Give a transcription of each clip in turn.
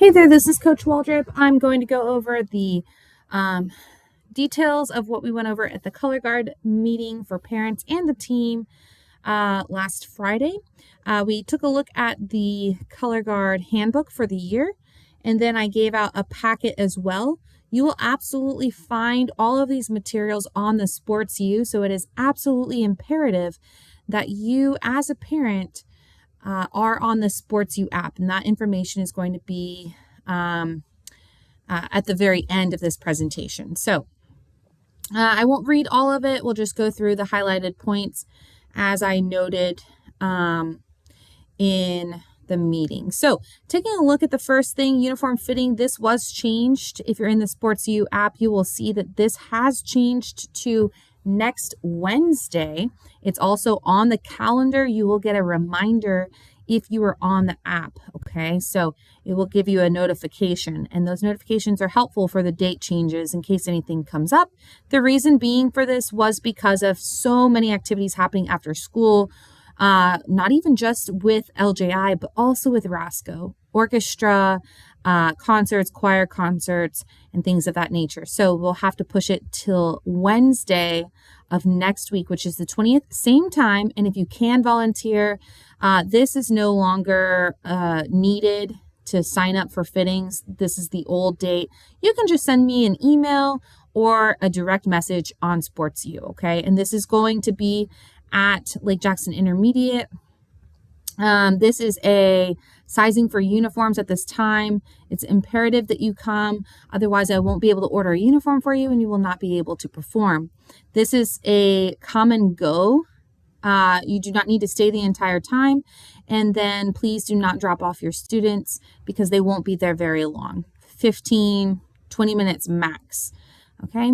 Hey there, this is Coach Waldrop. I'm going to go over the um, details of what we went over at the Color Guard meeting for parents and the team last Friday. We took a look at the Color Guard handbook for the year, and then I gave out a packet as well. You will absolutely find all of these materials on the Sports U, so it is absolutely imperative that you as a parent are on the Sports U app, and that information is going to be at the very end of this presentation. So I won't read all of it. We'll just go through the highlighted points as I noted in the meeting. So taking a look at the first thing, uniform fitting, this was changed. If you're in the Sports U app, you will see that this has changed to next Wednesday. It's also on the calendar. You will get a reminder if you are on the app, okay? So it will give you a notification, and those notifications are helpful for the date changes in case anything comes up. The reason being for this was because of so many activities happening after school, not even just with LJI, but also with RASCO, orchestra, concerts, choir concerts, and things of that nature. So we'll have to push it till Wednesday of next week, which is the 20th, same time. And if you can volunteer, this is no longer needed to sign up for fittings. This is the old date. You can just send me an email or a direct message on Sports U, okay? And this is going to be at Lake Jackson Intermediate. This is a sizing for uniforms at this time. It's imperative that you come, otherwise I won't be able to order a uniform for you and you will not be able to perform. This is a come and go. You do not need to stay the entire time, and then please do not drop off your students because they won't be there very long, 15, 20 minutes max, okay?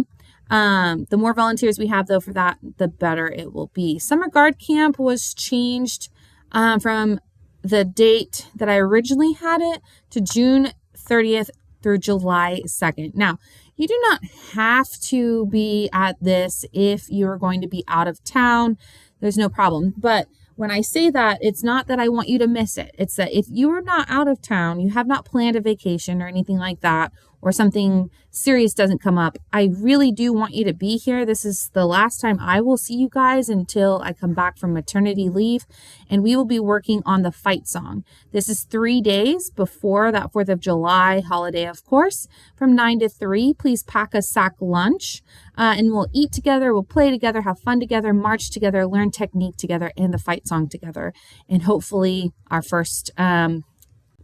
The more volunteers we have though for that, the better it will be. Summer Guard Camp was changed from the date that I originally had it to June 30th through July 2nd. Now, you do not have to be at this if you're going to be out of town. There's no problem. But when I say that, it's not that I want you to miss it. It's that if you are not out of town, you have not planned a vacation or anything like that, or something serious doesn't come up, I really do want you to be here. This is the last time I will see you guys until I come back from maternity leave, and we will be working on the fight song. This is 3 days before that 4th of July holiday, of course, from 9 to 3. Please pack a sack lunch, and we'll eat together, we'll play together, have fun together, march together, learn technique together, and the fight song together, and hopefully our first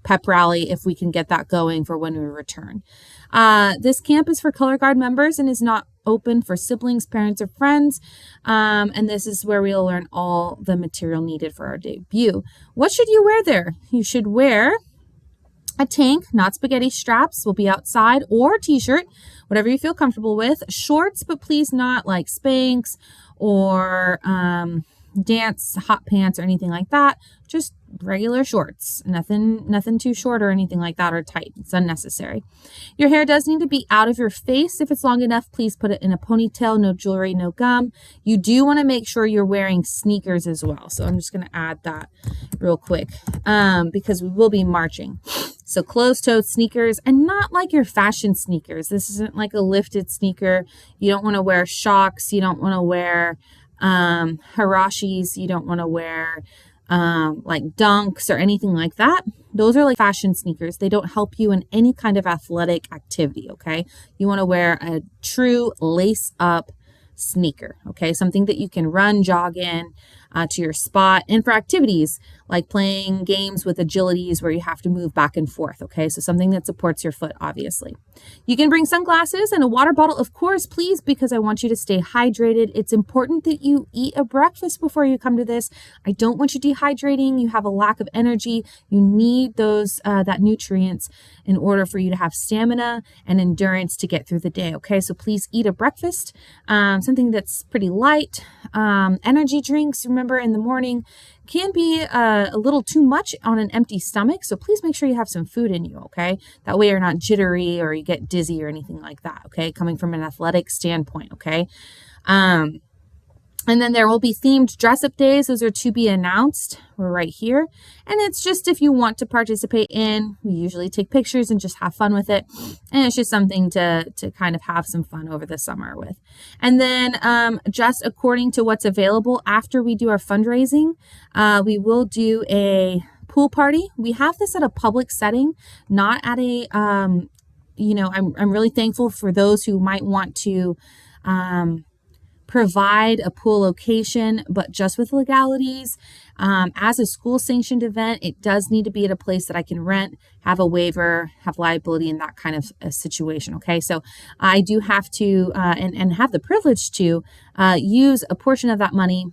pep rally if we can get that going for when we return. This camp is for Color Guard members and is not open for siblings, parents, or friends. And this is where we'll learn all the material needed for our debut. What should you wear there? You should wear a tank, not spaghetti straps, will be outside, or t-shirt, whatever you feel comfortable with. Shorts, but please not like Spanx or dance hot pants or anything like that. Just regular shorts, nothing too short or anything like that or tight. It's unnecessary. Your hair does need to be out of your face. If it's long enough, please put it in a ponytail. No jewelry, no gum. You do want to make sure you're wearing sneakers as well. So I'm just going to add that real quick because we will be marching. So closed-toed sneakers, and not like your fashion sneakers. This isn't like a lifted sneaker. You don't want to wear Shocks. You don't want to wear Hirashis. You don't want to wear like Dunks or anything like that. Those are like fashion sneakers. They don't help you in any kind of athletic activity, okay? You want to wear a true lace-up sneaker, okay? Something that you can run, jog in to your spot, and for activities like playing games with agilities where you have to move back and forth, okay? So something that supports your foot, obviously. You can bring sunglasses and a water bottle, of course, please, because I want you to stay hydrated. It's important that you eat a breakfast before you come to this. I don't want you dehydrating. You have a lack of energy. You need those that nutrients in order for you to have stamina and endurance to get through the day, okay? So please eat a breakfast, something that's pretty light. Energy drinks, remember, in the morning can be a little too much on an empty stomach. So please make sure you have some food in you, okay? That way you're not jittery or you get dizzy or anything like that, okay? Coming from an athletic standpoint, okay? And then there will be themed dress-up days. Those are to be announced. We're right here. And it's just if you want to participate in, we usually take pictures and just have fun with it. And it's just something to kind of have some fun over the summer with. And then just according to what's available after we do our fundraising, we will do a pool party. We have this at a public setting, not at a, I'm really thankful for those who might want to provide a pool location, but just with legalities. As a school sanctioned event, it does need to be at a place that I can rent, have a waiver, have liability in that kind of a situation. Okay. So I do have to, and have the privilege to use a portion of that money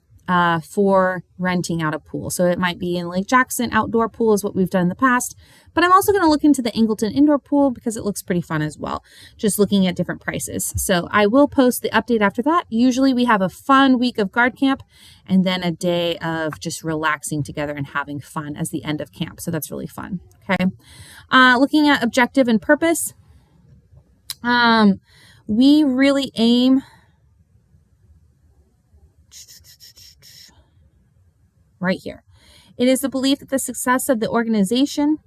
for renting out a pool. So it might be in Lake Jackson outdoor pool is what we've done in the past, but I'm also going to look into the Angleton indoor pool because it looks pretty fun as well, just looking at different prices. So I will post the update after that. Usually we have a fun week of guard camp and then a day of just relaxing together and having fun as the end of camp. So that's really fun. Okay. Looking at objective and purpose. We really aim right here. It is the belief that the success of the organization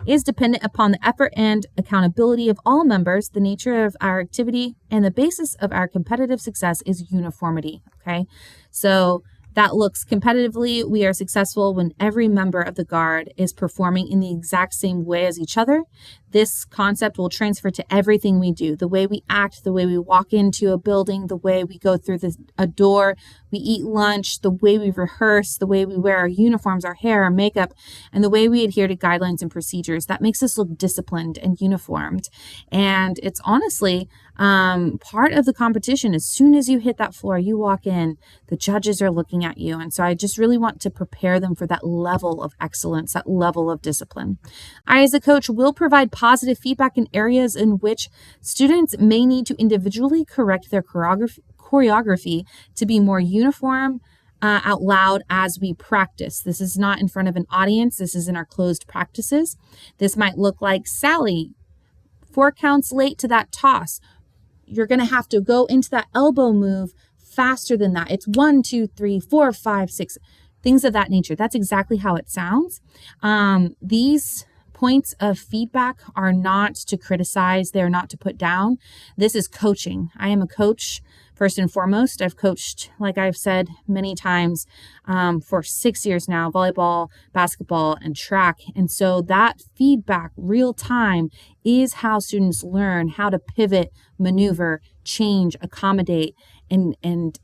is dependent upon the effort and accountability of all members, the nature of our activity, and the basis of our competitive success is uniformity. Okay, so that looks competitively. We are successful when every member of the Guard is performing in the exact same way as each other. This concept will transfer to everything we do, the way we act, the way we walk into a building, the way we go through a door, we eat lunch, the way we rehearse, the way we wear our uniforms, our hair, our makeup, and the way we adhere to guidelines and procedures. That makes us look disciplined and uniformed. And it's honestly part of the competition. As soon as you hit that floor, you walk in, the judges are looking at you. And so I just really want to prepare them for that level of excellence, that level of discipline. I, as a coach, will provide positive feedback in areas in which students may need to individually correct their choreography to be more uniform out loud as we practice. This is not in front of an audience. This is in our closed practices. This might look like, Sally, 4 counts late to that toss. You're going to have to go into that elbow move faster than that. It's 1, 2, 3, 4, 5, 6, things of that nature. That's exactly how it sounds. These points of feedback are not to criticize. They're not to put down. This is coaching. I am a coach first and foremost. I've coached, like I've said many times, for 6 years now, volleyball, basketball, and track. And so that feedback, real time, is how students learn how to pivot, maneuver, change, accommodate, and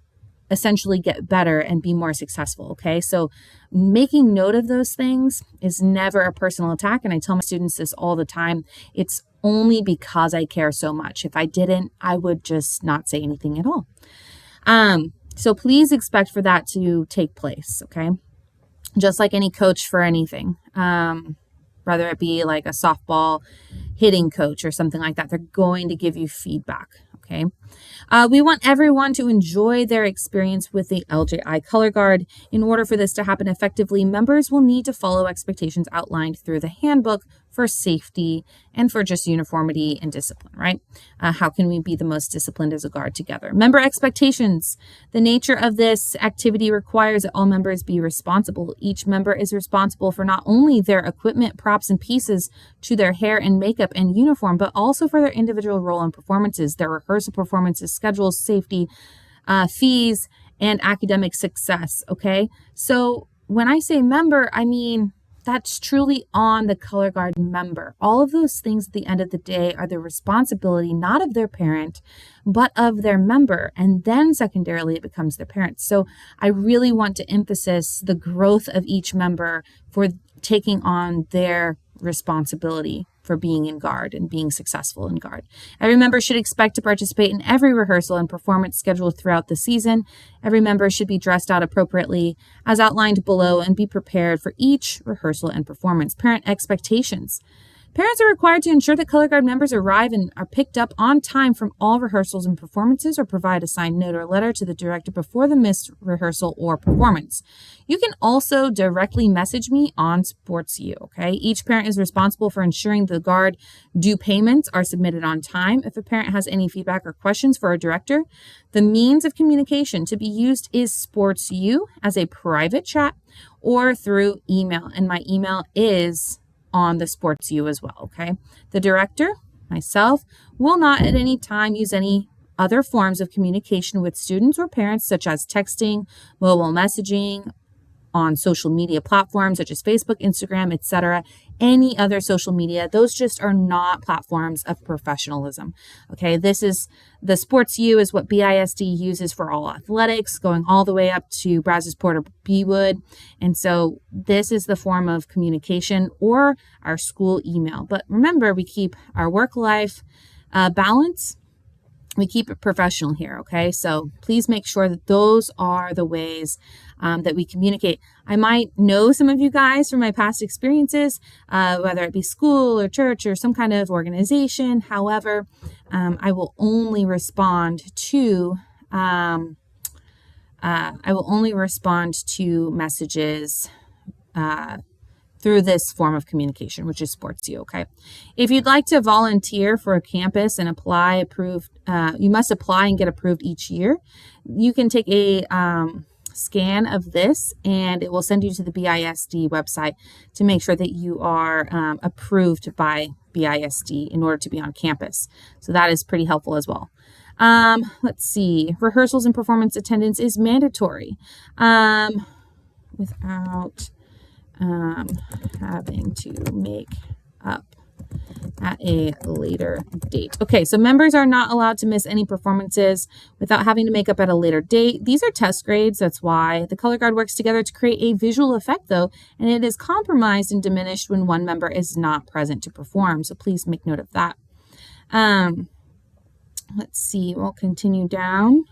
essentially get better and be more successful. Okay. So making note of those things is never a personal attack. And I tell my students this all the time. It's only because I care so much. If I didn't, I would just not say anything at all. So please expect for that to take place. Okay. Just like any coach for anything, whether it be like a softball hitting coach or something like that, they're going to give you feedback. Okay. We want everyone to enjoy their experience with the LJI Color Guard. In order for this to happen effectively, members will need to follow expectations outlined through the handbook for safety and for just uniformity and discipline, right? How can we be the most disciplined as a Guard together? Member expectations. The nature of this activity requires that all members be responsible. Each member is responsible for not only their equipment, props, and pieces to their hair and makeup and uniform, but also for their individual role and performances, their rehearsal performances, schedules, safety, fees, and academic success, okay? So when I say member, I mean that's truly on the Color Guard member. All of those things at the end of the day are the responsibility not of their parent, but of their member. And then secondarily, it becomes their parents. So I really want to emphasize the growth of each member for taking on their responsibility for being in Guard and being successful in Guard. Every member should expect to participate in every rehearsal and performance scheduled throughout the season. Every member should be dressed out appropriately as outlined below and be prepared for each rehearsal and performance. Parent expectations. Parents are required to ensure that color guard members arrive and are picked up on time from all rehearsals and performances, or provide a signed note or letter to the director before the missed rehearsal or performance. You can also directly message me on SportsU, okay? Each parent is responsible for ensuring the guard due payments are submitted on time. If a parent has any feedback or questions for our director, the means of communication to be used is SportsU as a private chat or through email, and my email is on the SportsU as well, okay? The director, myself, will not at any time use any other forms of communication with students or parents, such as texting, mobile messaging, on social media platforms such as Facebook, Instagram, etc., any other social media. Those just are not platforms of professionalism. Okay, this is the SportsU is what BISD uses for all athletics, going all the way up to Brazosport or Bewood. And so this is the form of communication, or our school email. But remember, we keep our work-life balance. We keep it professional here, okay? So please make sure that those are the ways that we communicate. I might know some of you guys from my past experiences, whether it be school or church or some kind of organization. However, I will only respond to messages through this form of communication, which is SportsU, okay? If you'd like to volunteer for a campus and apply approved, you must apply and get approved each year. You can take a scan of this, and it will send you to the BISD website to make sure that you are approved by BISD in order to be on campus. So that is pretty helpful as well. Let's see. Rehearsals and performance attendance is mandatory without having to make up at a later date. Okay, so members are not allowed to miss any performances without having to make up at a later date. These are test grades, that's why. The color guard works together to create a visual effect, though, and it is compromised and diminished when one member is not present to perform, so please make note of that. Let's see, we'll continue down.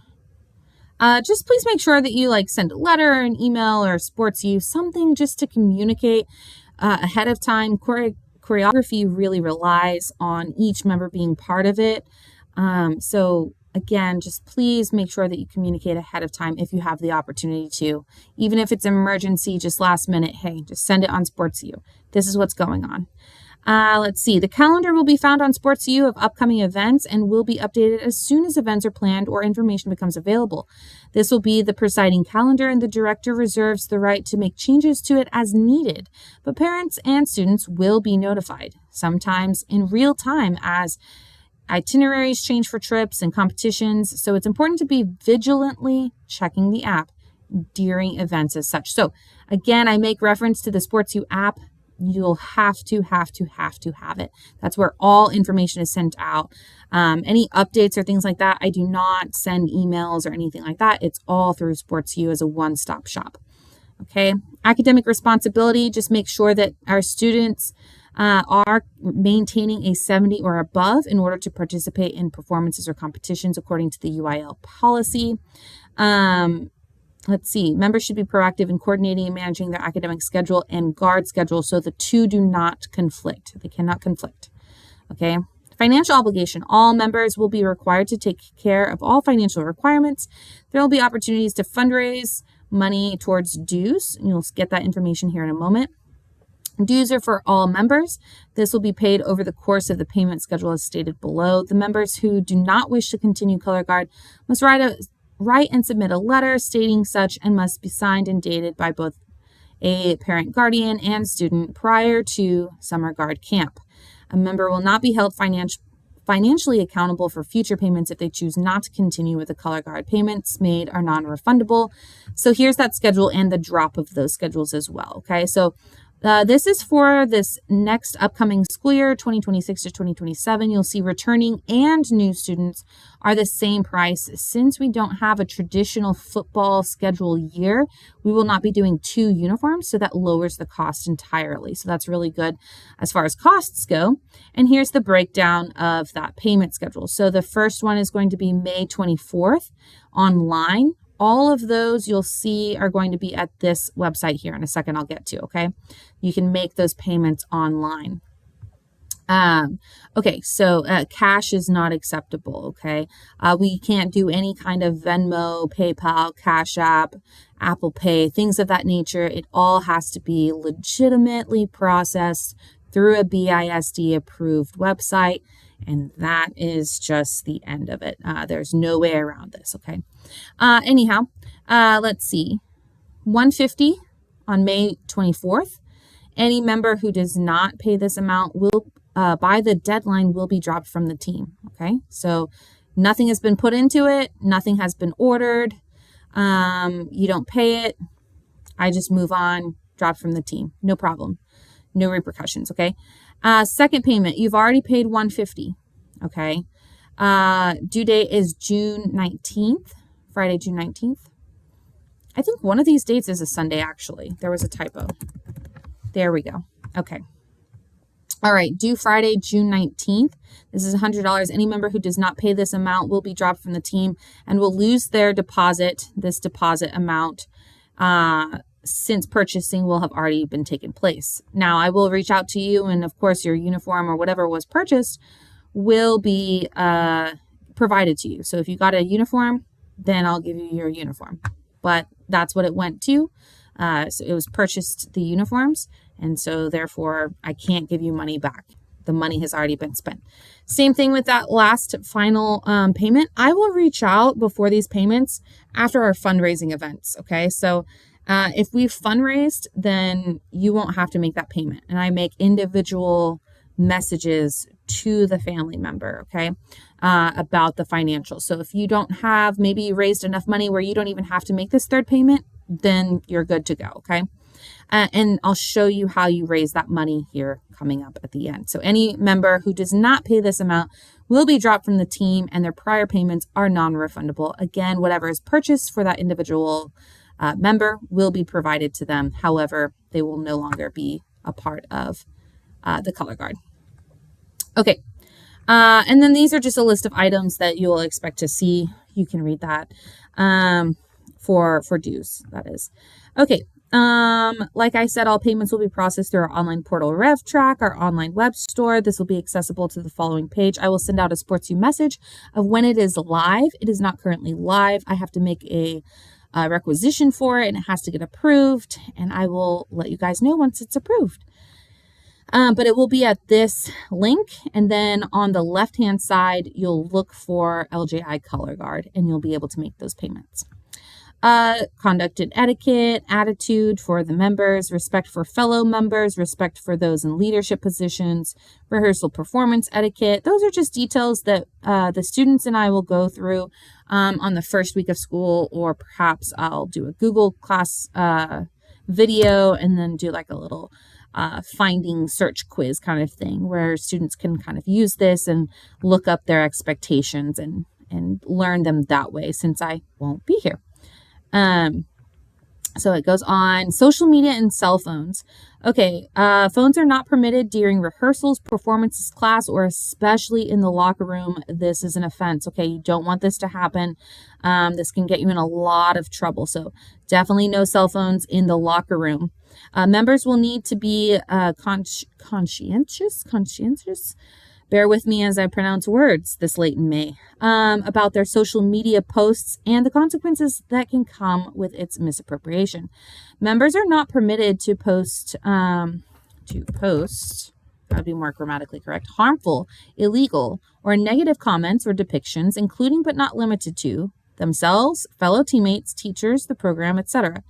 Just please make sure that you send a letter or an email or SportsU, something just to communicate ahead of time. Choreography really relies on each member being part of it. So again, just please make sure that you communicate ahead of time if you have the opportunity to. Even if it's an emergency, just last minute, hey, just send it on SportsU. This is what's going on. Let's see. The calendar will be found on SportsU of upcoming events and will be updated as soon as events are planned or information becomes available. This will be the presiding calendar, and the director reserves the right to make changes to it as needed, but parents and students will be notified, sometimes in real time, as itineraries change for trips and competitions. So it's important to be vigilantly checking the app during events as such. So again, I make reference to the SportsU app. You'll have to have it. That's where all information is sent out. Any updates or things like that, I do not send emails or anything like that. It's all through SportsU as a one-stop shop. Okay. Academic responsibility, just make sure that our students are maintaining a 70 or above in order to participate in performances or competitions according to the UIL policy. Let's see, members should be proactive in coordinating and managing their academic schedule and guard schedule so the two do not conflict. They cannot conflict. Okay. Financial obligation. All members will be required to take care of all financial requirements. There will be opportunities to fundraise money towards dues. You'll get that information here in a moment. Dues are for all members. This will be paid over the course of the payment schedule as stated below. The members who do not wish to continue color guard must write and submit a letter stating such, and must be signed and dated by both a parent, guardian, and student prior to summer guard camp. A member will not be held financially accountable for future payments if they choose not to continue with the color guard. Payments made are non-refundable. So here's that schedule and the drop of those schedules as well. Okay, so this is for this next upcoming school year, 2026 to 2027. You'll see returning and new students are the same price. Since we don't have a traditional football schedule year, we will not be doing 2 uniforms, so that lowers the cost entirely. So that's really good as far as costs go. And here's the breakdown of that payment schedule. So the first one is going to be May 24th online. All of those you'll see are going to be at this website here in a second I'll get to, okay? You can make those payments online. Okay, so cash is not acceptable. Okay, we can't do any kind of Venmo, PayPal, Cash App, Apple Pay, things of that nature. It all has to be legitimately processed through a BISD approved website, and that is just the end of it. There's no way around this. Okay. Anyhow, let's see. 150 on May 24th. Any member who does not pay this amount will, by the deadline, will be dropped from the team. Okay, so nothing has been put into it. Nothing has been ordered. You don't pay it. I just move on, drop from the team. No problem. No repercussions. Okay. Second payment, you've already paid 150. Okay. Due date is June 19th, Friday, June 19th. I think one of these dates is a Sunday, actually. There was a typo. There we go. Okay. All right. Due Friday, June 19th. This is $100. Any member who does not pay this amount will be dropped from the team and will lose their deposit, this deposit amount, since purchasing will have already been taken place. Now, I will reach out to you, and of course, your uniform or whatever was purchased will be provided to you. So if you got a uniform, then I'll give you your uniform. But that's what it went to. So it was purchased, the uniforms, and so therefore I can't give you money back. The money has already been spent. Same thing with that last final payment. I will reach out before these payments after our fundraising events. Okay, so if we've fundraised, then you won't have to make that payment, and I make individual messages to the family member. Okay, about the financials. So if you don't have, maybe you raised enough money where you don't even have to make this third payment, then you're good to go. Okay. And I'll show you how you raise that money here coming up at the end. So any member who does not pay this amount will be dropped from the team, and their prior payments are non-refundable. Again, whatever is purchased for that individual member will be provided to them. However, they will no longer be a part of the color guard. Okay. And then these are just a list of items that you'll expect to see. You can read that for dues, that is. Okay. Like I said, all payments will be processed through our online portal RevTrack, our online web store. This will be accessible to the following page. I will send out a SportsU message of when it is live. It is not currently live. I have to make a requisition for it, and it has to get approved, and I will let you guys know once it's approved. But it will be at this link, and then on the left-hand side, you'll look for LJI Color Guard, and you'll be able to make those payments. Conduct and etiquette, attitude for the members, respect for fellow members, respect for those in leadership positions, rehearsal performance etiquette. Those are just details that the students and I will go through on the first week of school, or perhaps I'll do a Google class video and then do like a little finding search quiz kind of thing where students can kind of use this and look up their expectations and learn them that way, since I won't be here. So it goes on. Social media and cell phones. Okay, phones are not permitted during rehearsals, performances, class, or especially in the locker room. This is an offense. Okay, you don't want this to happen. This can get you in a lot of trouble. So definitely no cell phones in the locker room. Members will need to be conscientious. Bear with me as I pronounce words this late in May, about their social media posts and the consequences that can come with its misappropriation. Members are not permitted to post, that would be more grammatically correct, harmful, illegal, or negative comments or depictions, including but not limited to themselves, fellow teammates, teachers, the program, etc.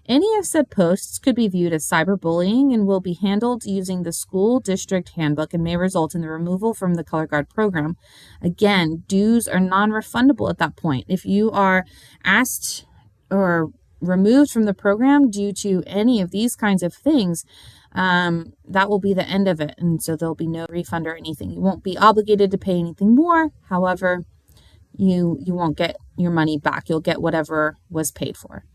Any of said posts could be viewed as cyberbullying and will be handled using the school district handbook and may result in the removal from the color guard program. Again, dues are non-refundable at that point. If you are asked or removed from the program due to any of these kinds of things, that will be the end of it. And so there'll be no refund or anything. You won't be obligated to pay anything more. However, you won't get your money back. You'll get whatever was paid for.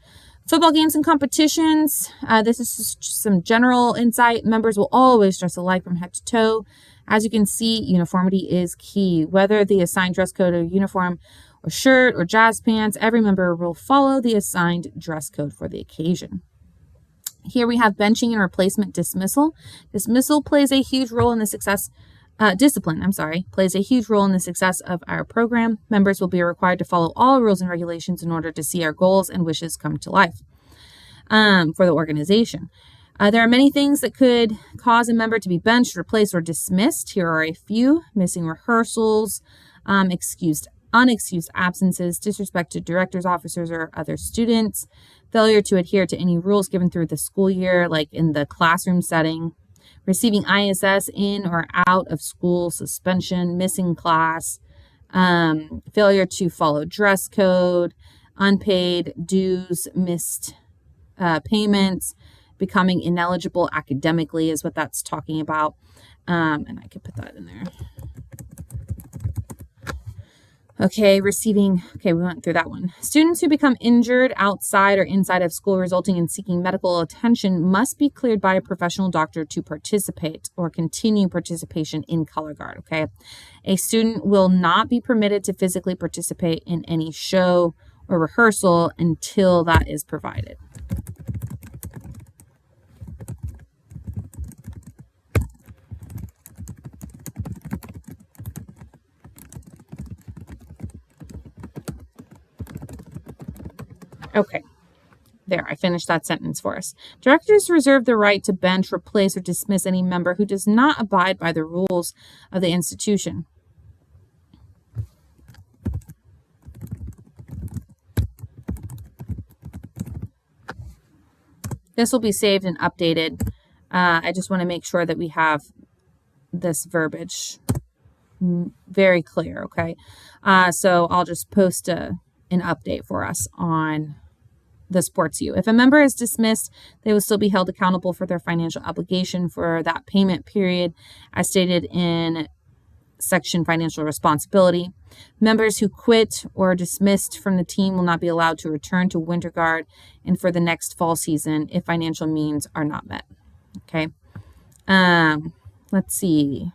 Football games and competitions. This is just some general insight. Members will always dress alike from head to toe. As you can see, uniformity is key. Whether the assigned dress code or uniform or shirt or jazz pants, every member will follow the assigned dress code for the occasion. Here we have benching and replacement dismissal. Dismissal plays a huge role in the success discipline, plays a huge role in the success of our program. Members will be required to follow all rules and regulations in order to see our goals and wishes come to life for the organization. There are many things that could cause a member to be benched, replaced, or dismissed. Here are a few: missing rehearsals, unexcused absences, disrespect to directors, officers, or other students, failure to adhere to any rules given through the school year, like in the classroom setting, receiving ISS in or out of school, suspension, missing class, failure to follow dress code, unpaid dues, missed payments, becoming ineligible academically is what that's talking about. And I could put that in there. Okay, we went through that one. Students who become injured outside or inside of school resulting in seeking medical attention must be cleared by a professional doctor to participate or continue participation in color guard, okay? A student will not be permitted to physically participate in any show or rehearsal until that is provided. Okay, there, I finished that sentence for us. Directors reserve the right to bench, replace, or dismiss any member who does not abide by the rules of the institution. This will be saved and updated. I just want to make sure that we have this verbiage very clear, okay? So I'll just post an update for us on the Sports U. If a member is dismissed, they will still be held accountable for their financial obligation for that payment period, as stated in section financial responsibility. Members who quit or are dismissed from the team will not be allowed to return to winter guard and for the next fall season if financial means are not met. Okay. Let's see.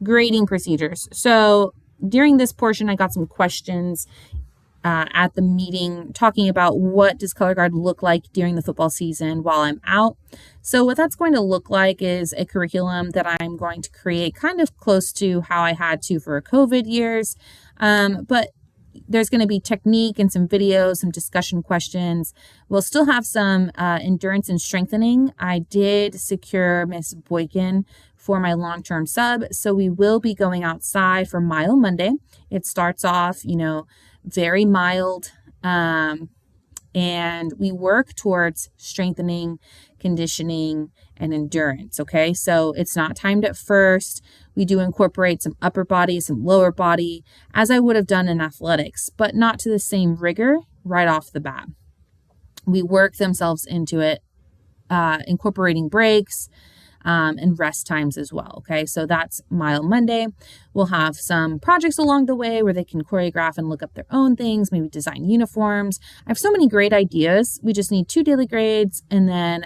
Grading procedures. So during this portion, I got some questions at the meeting talking about what does color guard look like during the football season while I'm out. So what that's going to look like is a curriculum that I'm going to create kind of close to how I had to for COVID years. But there's going to be technique and some videos, some discussion questions. We'll still have some endurance and strengthening. I did secure Miss Boykin for my long-term sub. So we will be going outside for Mile Monday. It starts off, very mild, and we work towards strengthening, conditioning, and endurance, okay? So it's not timed at first. We do incorporate some upper body, some lower body, as I would have done in athletics, but not to the same rigor right off the bat. We work themselves into it, incorporating breaks, and rest times as well. Okay, so that's Mile Monday. We'll have some projects along the way where they can choreograph and look up their own things, maybe design uniforms. I have so many great ideas. We just need 2 daily grades and then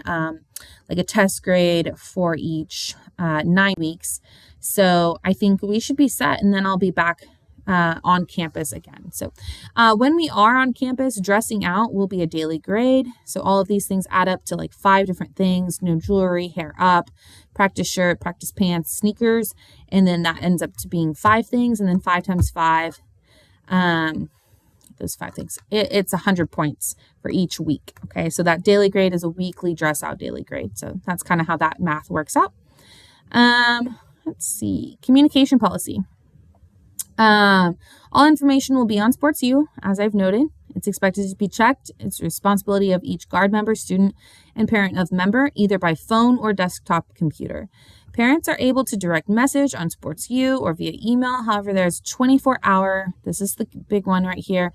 like a test grade for each 9 weeks. So I think we should be set, and then I'll be back on campus again. So when we are on campus, dressing out will be a daily grade. So all of these things add up to like 5 different things: no jewelry, hair up, practice shirt, practice pants, sneakers. And then that ends up to being 5 things. And then 5 times 5, those 5 things, it's 100 points for each week. Okay, so that daily grade is a weekly dress out daily grade. So that's kind of how that math works out. Let's see, communication policy. All information will be on Sports U, as I've noted. It's expected to be checked. It's the responsibility of each guard member, student, and parent of member, either by phone or desktop computer. Parents are able to direct message on Sports U or via email. However, there's 24-hour, this is the big one right here,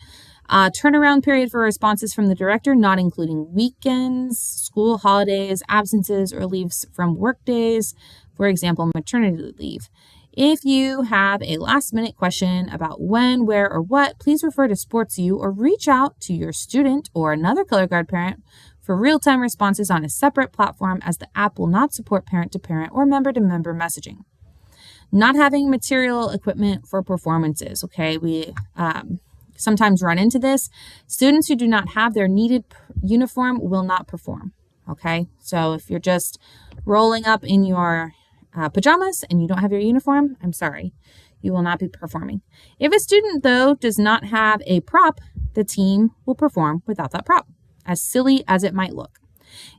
turnaround period for responses from the director, not including weekends, school holidays, absences, or leaves from work days, for example, maternity leave. If you have a last-minute question about when, where, or what, please refer to Sports U or reach out to your student or another color guard parent for real-time responses on a separate platform, as the app will not support parent-to-parent or member-to-member messaging. Not having material equipment for performances, okay? We sometimes run into this. Students who do not have their needed uniform will not perform, okay? So if you're just rolling up in your pajamas and you don't have your uniform, I'm sorry, you will not be performing. If a student, though, does not have a prop, the team will perform without that prop, as silly as it might look.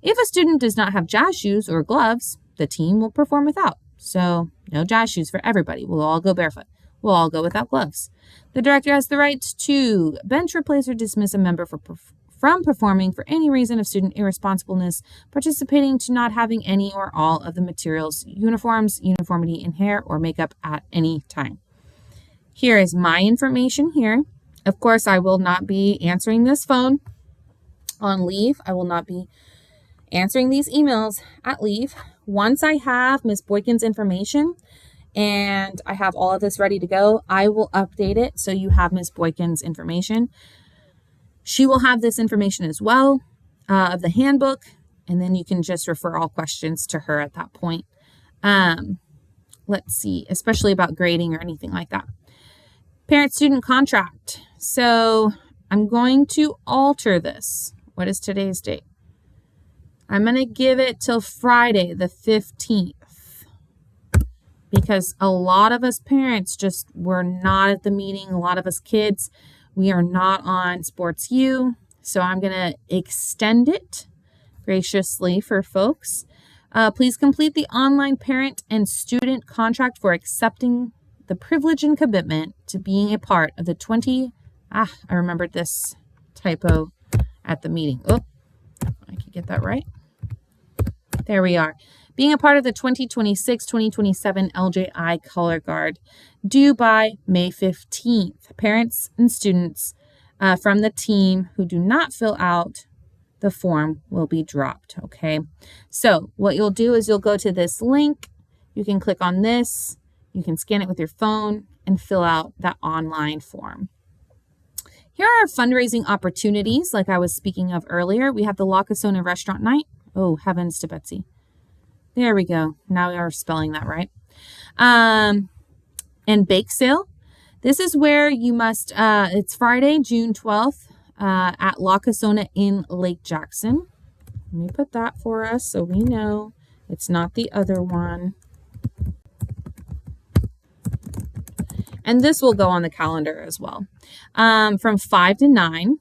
If a student does not have jazz shoes or gloves, the team will perform without. So no jazz shoes for everybody. We'll all go barefoot. We'll all go without gloves. The director has the right to bench, replace, or dismiss a member from performing for any reason of student irresponsibleness, participating to not having any or all of the materials, uniforms, uniformity in hair or makeup at any time. Here is my information here. Of course, I will not be answering this phone on leave. I will not be answering these emails at leave. Once I have Ms. Boykin's information and I have all of this ready to go, I will update it so you have Ms. Boykin's information. She will have this information as well of the handbook, and then you can just refer all questions to her at that point. Let's see, especially about grading or anything like that. Parent-student contract. So I'm going to alter this. What is today's date? I'm going to give it till Friday, the 15th. Because a lot of us parents just were not at the meeting. A lot of us kids, we are not on Sports U. So I'm going to extend it graciously for folks. Please complete the online parent and student contract for accepting the privilege and commitment to being a part of the I remembered this typo at the meeting. Oh, I can get that right. There we are. Being a part of the 2026-2027 LJI Color Guard, due by May 15th. Parents and students from the team who do not fill out the form will be dropped, okay? So what you'll do is you'll go to this link. You can click on this. You can scan it with your phone and fill out that online form. Here are fundraising opportunities like I was speaking of earlier. We have the La Casona Restaurant Night. Oh, heavens to Betsy. There we go. Now we are spelling that right. And bake sale. This is where you must, it's Friday, June 12th at La Casona in Lake Jackson. Let me put that for us so we know it's not the other one. And this will go on the calendar as well. From 5 to 9.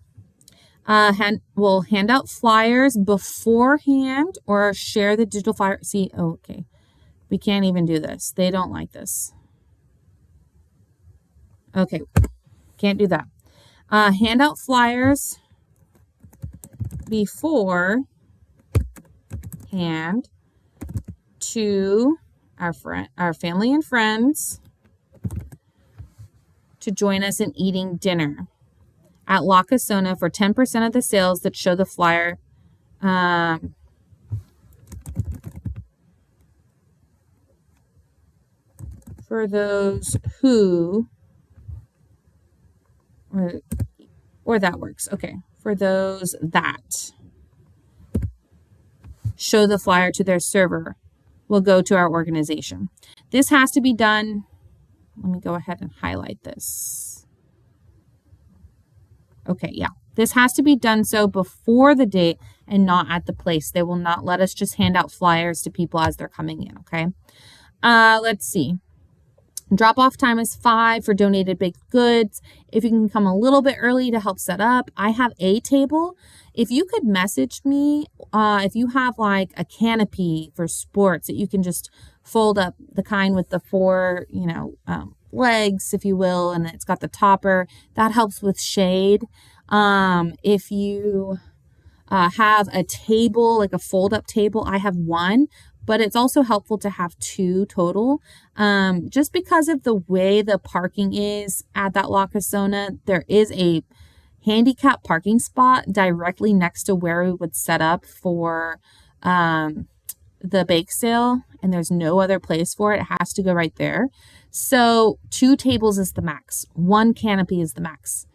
We'll hand out flyers beforehand or share the digital flyer. See, okay. We can't even do this. They don't like this. Okay. Can't do that. Hand out flyers beforehand to our family and friends to join us in eating dinner at La Casona for 10% of the sales that show the flyer. For those who, or that works. Okay. For those that show the flyer to their server will go to our organization. This has to be done. Let me go ahead and highlight this. Okay, yeah. This has to be done so before the date and not at the place. They will not let us just hand out flyers to people as they're coming in, okay? Let's see. Drop-off time is 5 for donated baked goods. If you can come a little bit early to help set up, I have a table. If you could message me, if you have like a canopy for sports that you can just fold up, the kind with the 4, legs, if you will, and it's got the topper, that helps with shade. If you have a table, like a fold-up table, I have 1. But it's also helpful to have 2 total. Just because of the way the parking is at that La Casona, there is a handicap parking spot directly next to where we would set up for the bake sale, and there's no other place for it. It has to go right there. So 2 tables is the max. 1 canopy is the max.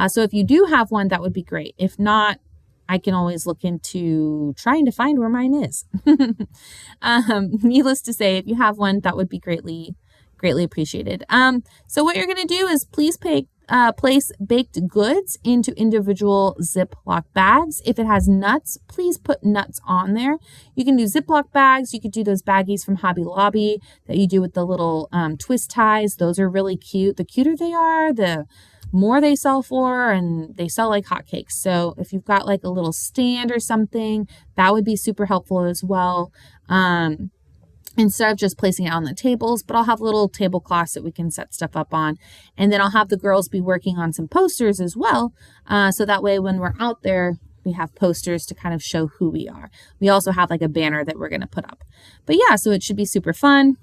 So if you do have one, that would be great. If not, I can always look into trying to find where mine is. Needless to say, if you have one, that would be greatly appreciated. So what you're going to do is please place baked goods into individual Ziploc bags. If it has nuts, please put nuts on there. You can do Ziploc bags. You could do those baggies from Hobby Lobby that you do with the little twist ties. Those are really cute. The cuter they are, the more they sell for, and they sell like hotcakes. So if you've got like a little stand or something, that would be super helpful as well. Instead of just placing it on the tables, but I'll have little tablecloths that we can set stuff up on. And then I'll have the girls be working on some posters as well. So that way when we're out there, we have posters to kind of show who we are. We also have like a banner that we're going to put up. But yeah, so it should be super fun.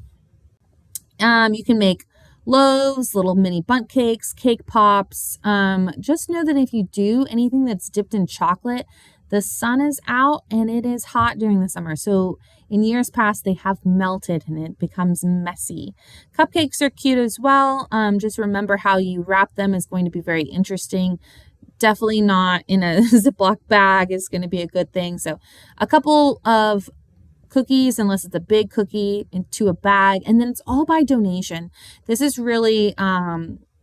You can make loaves, little mini bundt cakes, cake pops. Just know that if you do anything that's dipped in chocolate, the sun is out and it is hot during the summer. So in years past, they have melted and it becomes messy. Cupcakes are cute as well. Just remember how you wrap them is going to be very interesting. Definitely not in a Ziploc bag is going to be a good thing. So a couple of cookies, unless it's a big cookie, into a bag. And then it's all by donation. This is really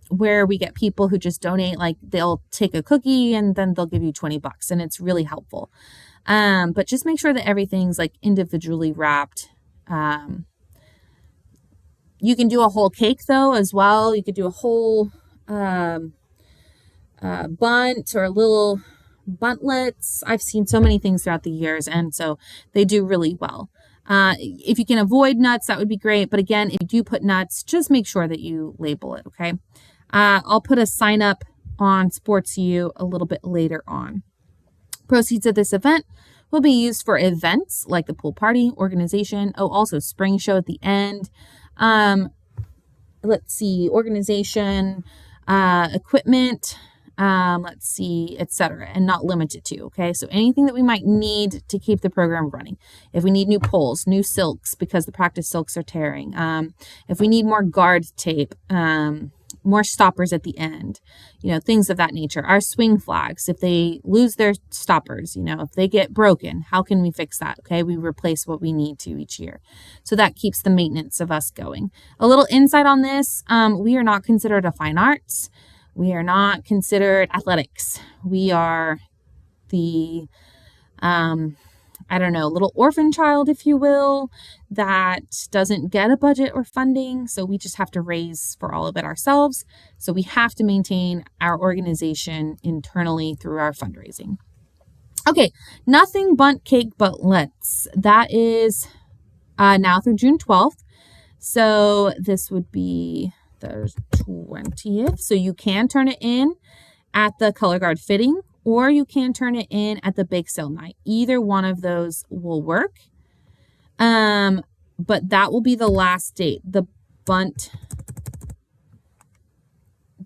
where we get people who just donate, like they'll take a cookie and then they'll give you $20 and it's really helpful. But just make sure that everything's like individually wrapped. You can do a whole cake though as well. You could do a whole bundt or little buntlets. I've seen so many things throughout the years, and so they do really well. If you can avoid nuts, that would be great. But again, if you do put nuts, just make sure that you label it, okay? I'll put a sign up on SportsU a little bit later on. Proceeds of this event will be used for events like the pool party, organization. Oh, also spring show at the end. Let's see, organization, equipment, let's see, etc., and not limited to, okay? So anything that we might need to keep the program running. If we need new poles, new silks because the practice silks are tearing. If we need more guard tape, more stoppers at the end, things of that nature. Our swing flags, if they lose their stoppers, if they get broken, how can we fix that? Okay, we replace what we need to each year. So that keeps the maintenance of us going. A little insight on this, we are not considered a fine arts. We are not considered athletics. We are the, little orphan child, if you will, that doesn't get a budget or funding. So we just have to raise for all of it ourselves. So we have to maintain our organization internally through our fundraising. Okay, nothing bundt cake buntlets. That is now through June 12th. So this would be the 20th. So you can turn it in at the color guard fitting, or you can turn it in at the bake sale night. Either one of those will work. But that will be the last date. The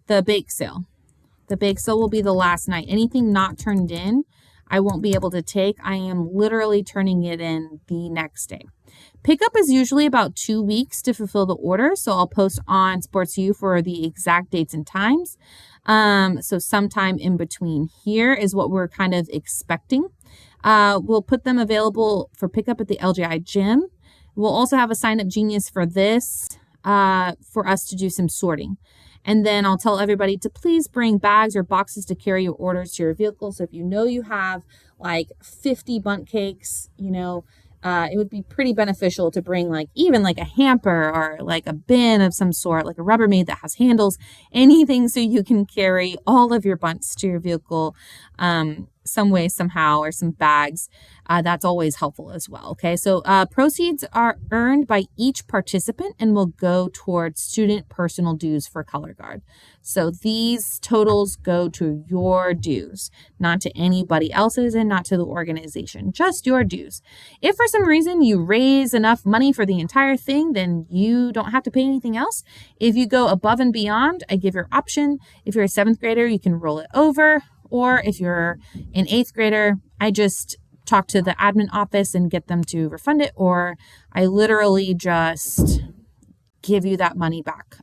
bake sale. The bake sale will be the last night. Anything not turned in, I won't be able to take. I am literally turning it in the next day. Pickup is usually about 2 weeks to fulfill the order. So I'll post on SportsU for the exact dates and times. So sometime in between here is what we're kind of expecting. We'll put them available for pickup at the LGI gym. We'll also have a sign up genius for this, for us to do some sorting. And then I'll tell everybody to please bring bags or boxes to carry your orders to your vehicle. So if you have like 50 bundt cakes, it would be pretty beneficial to bring even a hamper or like a bin of some sort, like a Rubbermaid that has handles, anything so you can carry all of your bundts to your vehicle some way, somehow, or some bags. That's always helpful as well. Okay, so proceeds are earned by each participant and will go towards student personal dues for color guard. So these totals go to your dues, not to anybody else's and not to the organization, just your dues. If for some reason you raise enough money for the entire thing, then you don't have to pay anything else. If you go above and beyond, I give your option. If you're a 7th grader, you can roll it over. Or if you're an 8th grader, I just talk to the admin office and get them to refund it, or I literally just give you that money back.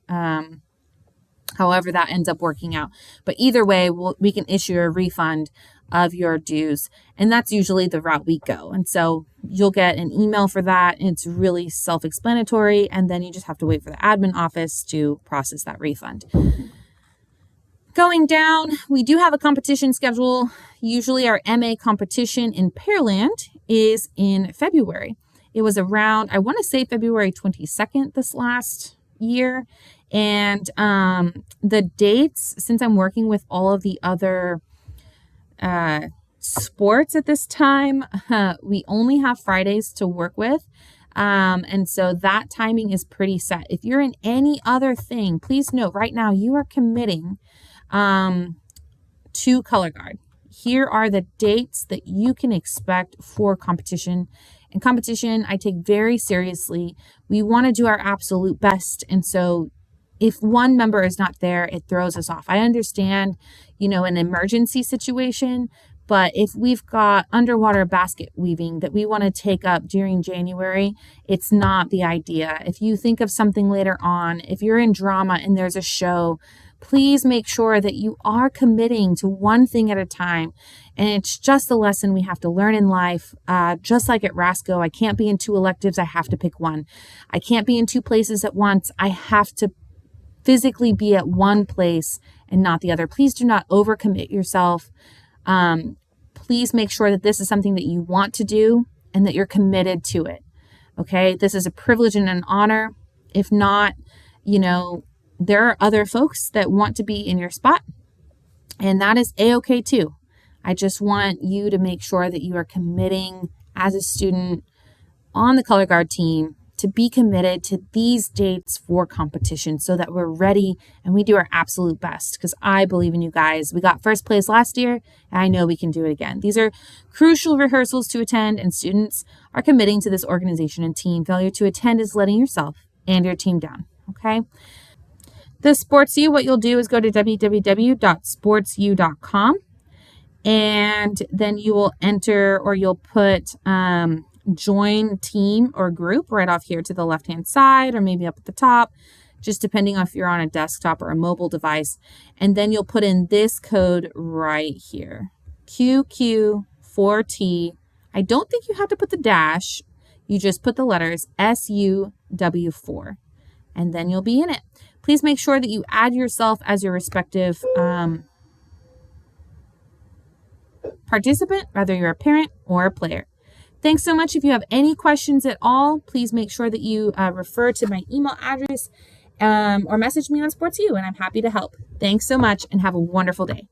However that ends up working out. But either way, we can issue a refund of your dues, and that's usually the route we go. And so you'll get an email for that. It's really self-explanatory, and then you just have to wait for the admin office to process that refund. Going down, we do have a competition schedule. Usually our MA competition in Pearland is in February. It was around, I want to say February 22nd this last year. And the dates, since I'm working with all of the other sports at this time, we only have Fridays to work with. And so that timing is pretty set. If you're in any other thing, please note right now you are committing to color guard. Here are the dates that you can expect for competition. And competition, I take very seriously. We want to do our absolute best. And so if one member is not there, it throws us off. I understand, an emergency situation, but if we've got underwater basket weaving that we want to take up during January, it's not the idea. If you think of something later on, if you're in drama and there's a show, please make sure that you are committing to one thing at a time. And it's just a lesson we have to learn in life. Just like at Rasco, I can't be in 2 electives. I have to pick one. I can't be in 2 places at once. I have to physically be at one place and not the other. Please do not overcommit yourself. Please make sure that this is something that you want to do and that you're committed to it. Okay. This is a privilege and an honor. If not, there are other folks that want to be in your spot, and that is a-okay too. I just want you to make sure that you are committing as a student on the color guard team to be committed to these dates for competition so that we're ready and we do our absolute best, because I believe in you guys. We got first place last year, and I know we can do it again. These are crucial rehearsals to attend, and students are committing to this organization and team. Failure to attend is letting yourself and your team down. Okay. The SportsU, what you'll do is go to www.sportsu.com, and then you will enter, or you'll put join team or group right off here to the left-hand side, or maybe up at the top, just depending on if you're on a desktop or a mobile device. And then you'll put in this code right here, QQ4T. I don't think you have to put the dash. You just put the letters SUW4, and then you'll be in it. Please make sure that you add yourself as your respective participant, whether you're a parent or a player. Thanks so much. If you have any questions at all, please make sure that you refer to my email address or message me on SportsU, and I'm happy to help. Thanks so much, and have a wonderful day.